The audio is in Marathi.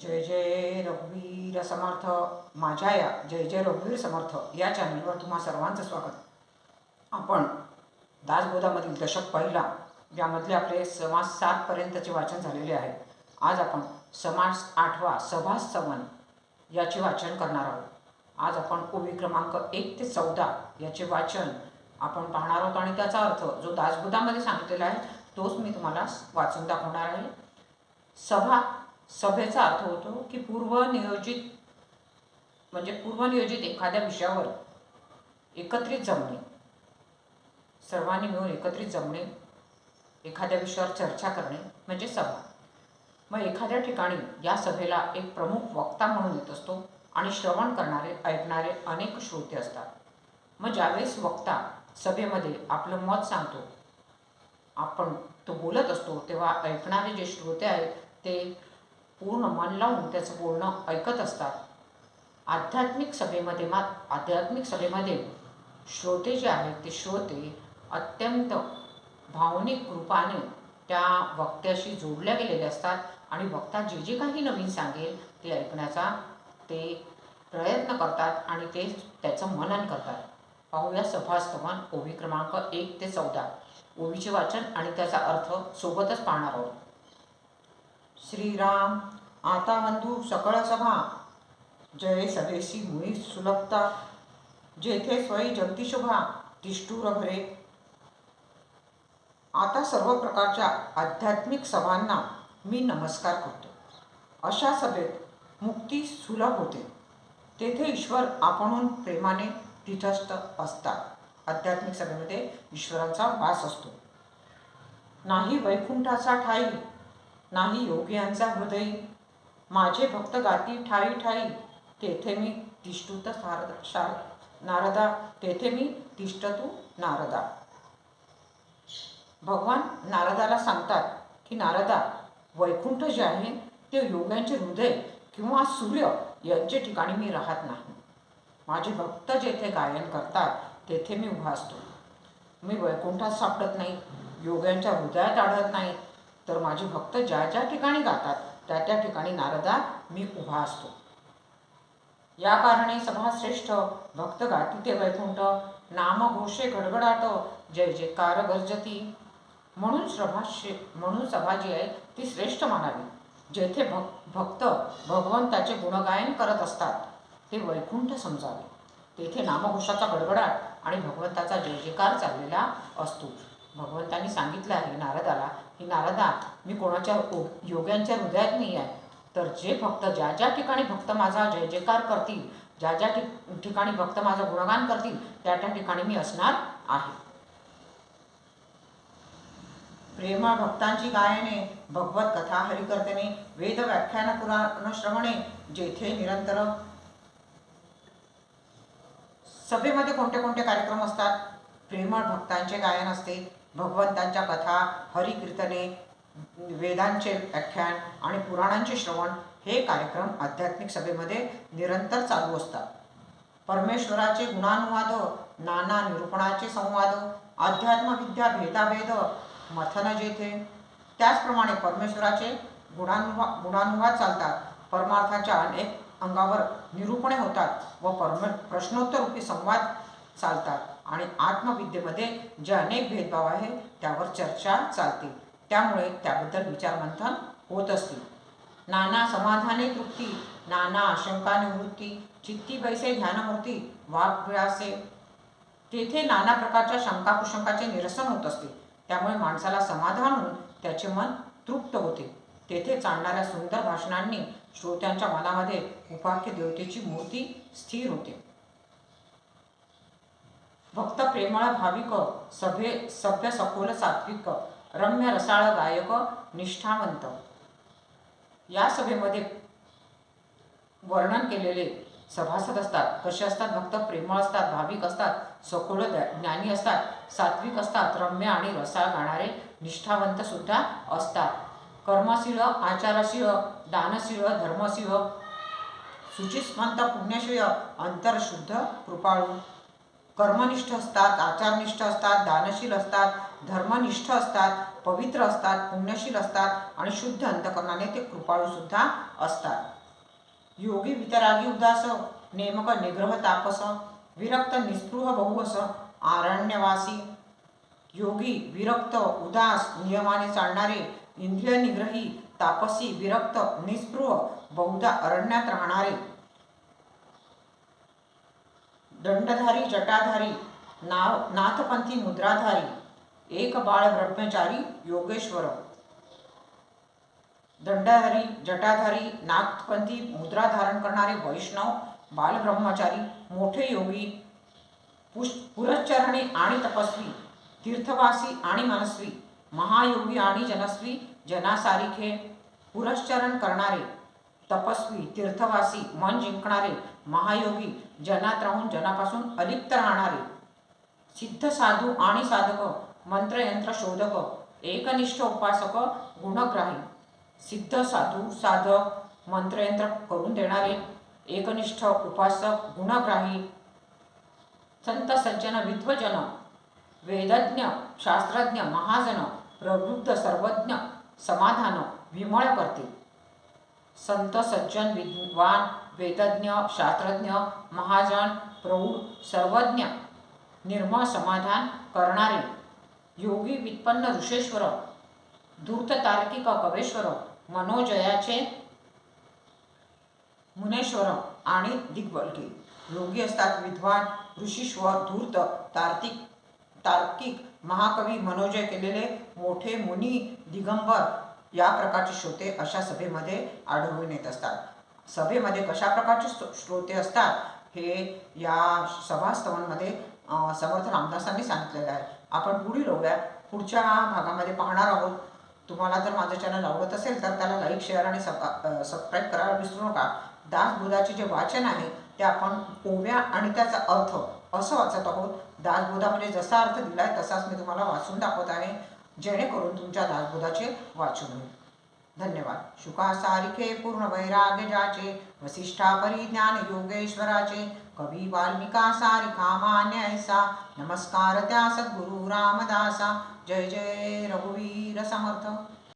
जय जय रघुवीर समर्थ. माझ्या या जय जय रघुवीर समर्थ या चॅनलवर तुम्हा सर्वांचं स्वागत. आपण दासबोधामधील दशक पहिला यामधले आपले समास 7 पर्यंतचे वाचन झालेले आहे. आज आपण समास 8वा सभास सवन याचे वाचन करणार आहोत. आज आपण ओवी क्रमांक 1 ते 14 याचे वाचन आपण पाहणार आहोत आणि त्याचा अर्थ जो दासबोधामध्ये सांगितलेला आहे तोच मी तुम्हाला वाचून दाखवणार आहे. सभेचा अर्थ होतो की पूर्वनियोजित एखाद्या विषयावर एकत्रित जमणे, सर्वांनी मिळून एकत्रित जमणे, एखाद्या विषयावर चर्चा करणे म्हणजे सभा. मग एखाद्या ठिकाणी या सभेला एक प्रमुख वक्ता म्हणून येत असतो आणि श्रवण करणारे ऐकणारे अनेक श्रोते असतात. मग ज्यावेळेस वक्ता सभेमध्ये आपलं मत सांगतो, आपण तो बोलत असतो, तेव्हा ऐकणारे जे श्रोते आहेत ते पूर्ण मन लावून त्याचं बोलणं ऐकत असतात. आध्यात्मिक सभेमध्ये श्रोते जे आहेत ते श्रोते अत्यंत भावनिक रूपाने त्या वक्त्याशी जोडल्या गेलेले असतात आणि वक्ता जे जे काही नवीन सांगेल ते ऐकण्याचा ते प्रयत्न करतात आणि ते त्याचं मनन करतात. पाहूया सभास्तवन ओवी क्रमांक 1 ते 14. ओवीचे वाचन आणि त्याचा अर्थ सोबतच पाहणार आहोत. श्रीराम. आता बंधू सकळ सभा, जय सदेशी मुळी सुलभता, जेथे स्वयं जगती शोभा, तिष्ठूर घरे. आता सर्व प्रकारच्या आध्यात्मिक सभांना मी नमस्कार करतो. अशा सभेत मुक्ती सुलभ होते. तेथे ईश्वर आपणहून प्रेमाने तिथस्थ असतात. आध्यात्मिक सभेमध्ये ईश्वराचा वास असतो. नाही वैकुंठाचा ठाई, नाही योग्यांचा हृदय, माझे भक्त गाती ठाई ठाई, तेथे मी तिष्ठतु नारदा, तेथे मी तिष्ठतु नारदा. भगवान नारदाला सांगतात की नारदा, वैकुंठ जे आहे ते योग्यांचे हृदय किंवा सूर्य यांचे ठिकाणी मी राहत नाही. माझे भक्त जेथे गायन करतात तेथे मी उभा असतो. मी वैकुंठात सापडत नाही, योग्यांच्या हृदयात आढळत नाही, तर माझे भक्त ज्या ज्या ठिकाणी गातात त्या त्या ठिकाणी नारदा मी उभा असतो. या कारणे सभाश्रेष्ठ, भक्त गाती ते वैकुंठ, नाम घोषे गडगडाट, जय जयकार गर्जती. म्हणून सभा जी आहे ती श्रेष्ठ मानावी. जेथे भक्त भगवंताचे गुणगायन करत असतात ते वैकुंठ समजावे. तेथे नामघोषाचा गडगडाट आणि भगवंताचा जय जयकार चाललेला असतो. भगवंतांनी सांगितलं आहे नारदाला की नारदा, मी कोणाच्या योग्यांच्या हृदयात नाही आहे, तर जे भक्त ज्या ज्या ठिकाणी भक्त माझा जय जयकार करतील, ज्या ज्या ठिकाणी भक्त माझं गुणगान करतील त्या त्या ठिकाणी मी असणार आहे. प्रेमळ भक्तांची गायने, भगवत कथा हरिकर्तने, वेद व्याख्यान पुराण श्रवणे, जेथे निरंतर. सभेमध्ये कोणते कोणते कार्यक्रम असतात? प्रेमळ भक्तांचे गायन असते, भगवंतांच्या कथा, हरिकीर्तने, वेदांचे व्याख्यान आणि पुराणांचे श्रवण हे कार्यक्रम आध्यात्मिक सभेमध्ये निरंतर चालू असतात. परमेश्वराचे गुणानुवाद, नाना निरूपणाचे संवाद, अध्यात्मविद्या भेदाभेद मथन जेथे. त्याचप्रमाणे परमेश्वराचे गुणानुवाद चालतात, परमार्थाच्या अनेक अंगावर निरूपणे होतात व प्रश्नोत्तररूपी संवाद चालतात आणि आत्मविद्येमध्ये जे अनेक भेदभाव आहे त्यावर चर्चा चालते. त्यामुळे त्याबद्दल विचारमंथन होत असते. नाना समाधाने तृप्ती, नाना आशंका निवृत्ती, चित्ती बैसे ध्यानमूर्ती वाग्विलासे. तेथे नाना प्रकारच्या शंका कुशंकाचे निरसन होत असते. त्यामुळे माणसाला समाधान होऊन त्याचे मन तृप्त होते. तेथे चालणाऱ्या सुंदर भाषणांनी श्रोत्यांच्या मनामध्ये उपाख्य देवतेची मूर्ती स्थिर होते. भक्त प्रेमळ भाविक, सभ्य सखोल सात्विक, रम्य रसाळ गायक, निष्ठावंत. या सभेमध्ये वर्णन केलेले सभासद असतात. कसे असतात? भक्त प्रेमळ असतात, भाविक असतात, सखोल ज्ञानी असतात, सात्विक असतात, रम्य आणि रसाळ गाणारे, निष्ठावंत सुद्धा असतात, कर्मशील, आचारशील, दानशील, धर्मशील, शुचिस्मंत, पुण्यशील, अंतरशुद्ध, कृपाळू. कर्मनिष्ठ असतात, आचारनिष्ठ असतात, दानशील असतात, धर्मनिष्ठ असतात, पवित्र असतात, पुण्यशील असतात आणि शुद्ध अंतकरणाने ते कृपाळू सुद्धा असतात. योगी वितरागी उदास, नेमक निग्रह तापस, विरक्त निस्पृह बहुवस, आरण्यवासी. योगी विरक्त उदास नियमाने चालणारे, इंद्रिय निग्रही, तापसी, विरक्त, निस्पृह, बहुधा अरण्यात राहणारे, दंडधारी, जटाधारी, नाथपंथी, मुद्राधारी, एक बाळ ब्रह्मचारी, योगेश्वर. दंडधारी, जटाधारी, नाथपंथी, मुद्रा धारण करणारे वैष्णव, बालब्रह्मचारी, मोठे योगी, पुरश्चरणी आणि तपस्वी, तीर्थवासी आणि मनस्वी, महायोगी आणि जनस्वी, जनासारिखे, पुरश्चरण करणारे, तपस्वी, तीर्थवासी, मन जिंकणारे, महायोगी, जनात राहून जनापासून अलिप्त राहणारे, सिद्ध साधू आणि साधक, मंत्रयंत्र शोधक, एकनिष्ठ उपासक, गुणग्राही. सिद्ध साधू, साधक, मंत्रयंत्र करून देणारे, एकनिष्ठ उपासक, गुणग्राही, संत सज्जन, विद्वजन, वेदज्ञ, शास्त्रज्ञ, महाजन, प्रबुद्ध, सर्वज्ञ, समाधान, विमळ करते. संत सज्जन, विद्वान, वेदज्ञ, शास्त्रज्ञ, महाजन, प्रौढ, सर्वज्ञ, निर्मळ समाधान करणारे, योगी, वित्पन्न, ऋषेश्वर, धूर्त, तार्किक, कवेश्वर, मनोजयाचे मुनेश्वर आणि दिग्बलके. योगी असतात विद्वान, ऋषीश्वर, धूर्त, तार्किक, महाकवी, मनोजय केलेले, मोठे, मुनी, दिगंबर या प्रकारचे श्रोते अशा सभेमध्ये आढळून येत असतात. सभेमध्ये कशा प्रकारचे श्रोते असतात हे या सभास्तवांमध्ये समर्थ रामदासांनी सांगितलेलं आहे. आपण पुढील होऊया, पुढच्या भागामध्ये पाहणार आहोत. तुम्हाला जर माझं चॅनल आवडत असेल तर त्याला लाईक, शेअर आणि सबस्क्राईब करायला विसरू नका. दासबोधाचे जे वाचन आहे ते आपण ओव्या आणि त्याचा अर्थ असं वाचत आहोत. दासबोधामध्ये जसा अर्थ दिला आहे तसाच मी तुम्हाला वाचून दाखवत आहे, जेणेकरून तुमच्या दासबोधाचे वाचन होईल. धन्यवाद. शुका सारिखे पूर्ण वैराग्य जाचे, वसिष्ठा परिज्ञान योगेश्वराचे, कवी वाल्मिका सारिखा मान्य ऐसा, नमस्कार त्या सद्गुरु रामदासा. जय जय रघुवीर समर्थ.